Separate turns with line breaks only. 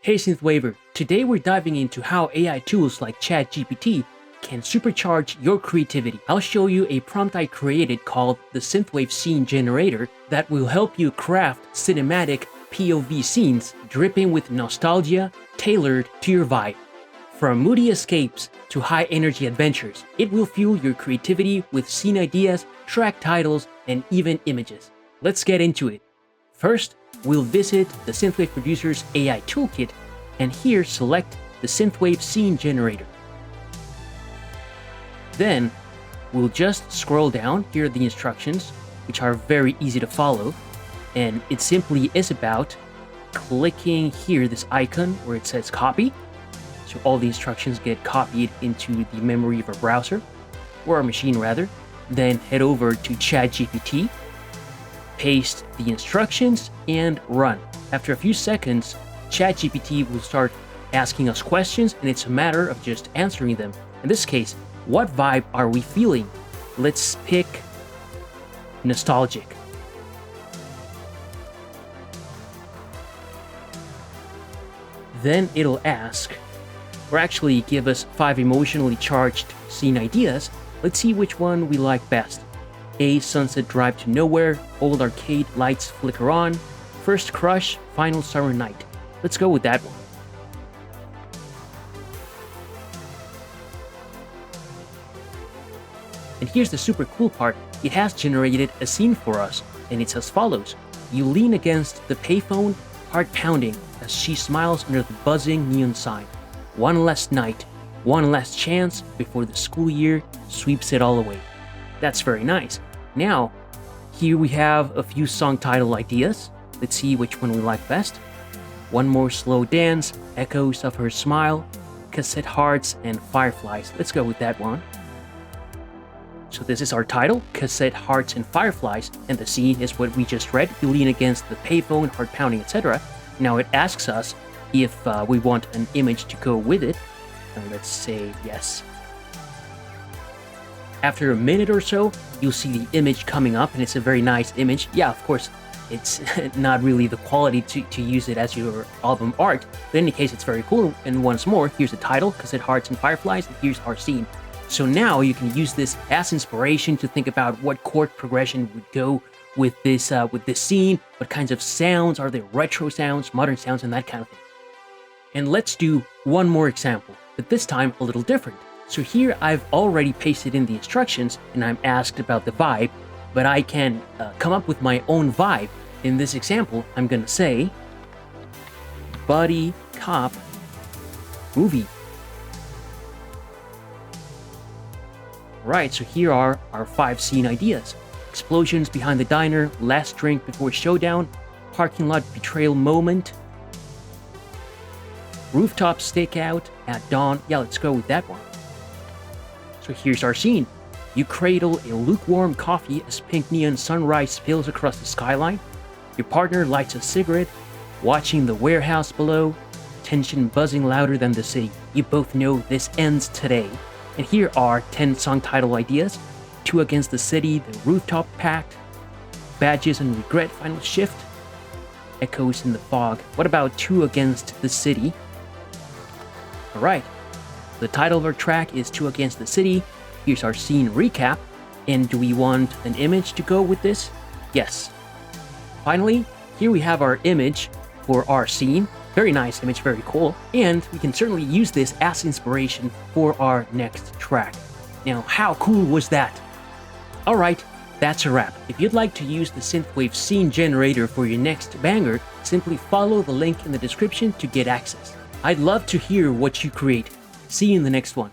Hey Synthwaver, today we're diving into how AI tools like ChatGPT can supercharge your creativity. I'll show you a prompt I created called the Synthwave Scene Generator that will help you craft cinematic POV scenes dripping with nostalgia tailored to your vibe. From moody escapes to high-energy adventures, it will fuel your creativity with scene ideas, track titles, and even images. Let's get into it. First, we'll visit the Synthwave Producer's AI Toolkit, and here select the Synthwave Scene Generator. Then, we'll just scroll down. Here are the instructions, which are very easy to follow, and it simply is about clicking here, this icon where it says copy. So all the instructions get copied into the memory of our browser, or our machine rather. Then head over to ChatGPT, paste the instructions, and run. After a few seconds, ChatGPT will start asking us questions, and it's a matter of just answering them. In this case, what vibe are we feeling? Let's pick nostalgic. Then it'll ask, or actually give us 5 emotionally charged scene ideas. Let's see which one we like best. A sunset drive to nowhere, old arcade lights flicker on, first crush, final summer night. Let's go with that one. And here's the super cool part. It has generated a scene for us, and it's as follows. You lean against the payphone, heart pounding, as she smiles under the buzzing neon sign. One last night, one last chance before the school year sweeps it all away. That's very nice. Now, here we have a few song title ideas. Let's see which one we like best. One More Slow Dance, Echoes of Her Smile, Cassette Hearts, and Fireflies. Let's go with that one. So this is our title, Cassette Hearts and Fireflies, and the scene is what we just read. You lean against the payphone, heart pounding, etc. Now it asks us if we want an image to go with it. And let's say yes. After a minute or so, you'll see the image coming up, and it's a very nice image. Yeah, of course, it's not really the quality to use it as your album art, but in any case, it's very cool. And once more, here's the title, Cassette Hearts and Fireflies, and here's our scene. So now you can use this as inspiration to think about what chord progression would go with this scene, what kinds of sounds, are there retro sounds, modern sounds, and that kind of thing. And let's do one more example, but this time a little different. So here I've already pasted in the instructions, and I'm asked about the vibe, but I can come up with my own vibe. In this example, I'm gonna say, buddy cop movie. Right, so here are our 5 scene ideas. Explosions behind the diner, last drink before showdown, parking lot betrayal moment, rooftop stakeout at dawn. Yeah, let's go with that one. So here's our scene. You cradle a lukewarm coffee as pink neon sunrise spills across the skyline. Your partner lights a cigarette, watching the warehouse below, tension buzzing louder than the city. You both know this ends today. And here are 10 song title ideas. 2 Against the City, The Rooftop Pact, Badges and Regret, Final Shift, Echoes in the Fog. What about 2 Against the City? Alright, the title of our track is 2 Against the City. Here's our scene recap. And do we want an image to go with this? Yes. Finally, here we have our image for our scene. Very nice image, very cool. And we can certainly use this as inspiration for our next track. Now, how cool was that? Alright, that's a wrap. If you'd like to use the Synthwave Scene Generator for your next banger, simply follow the link in the description to get access. I'd love to hear what you create. See you in the next one.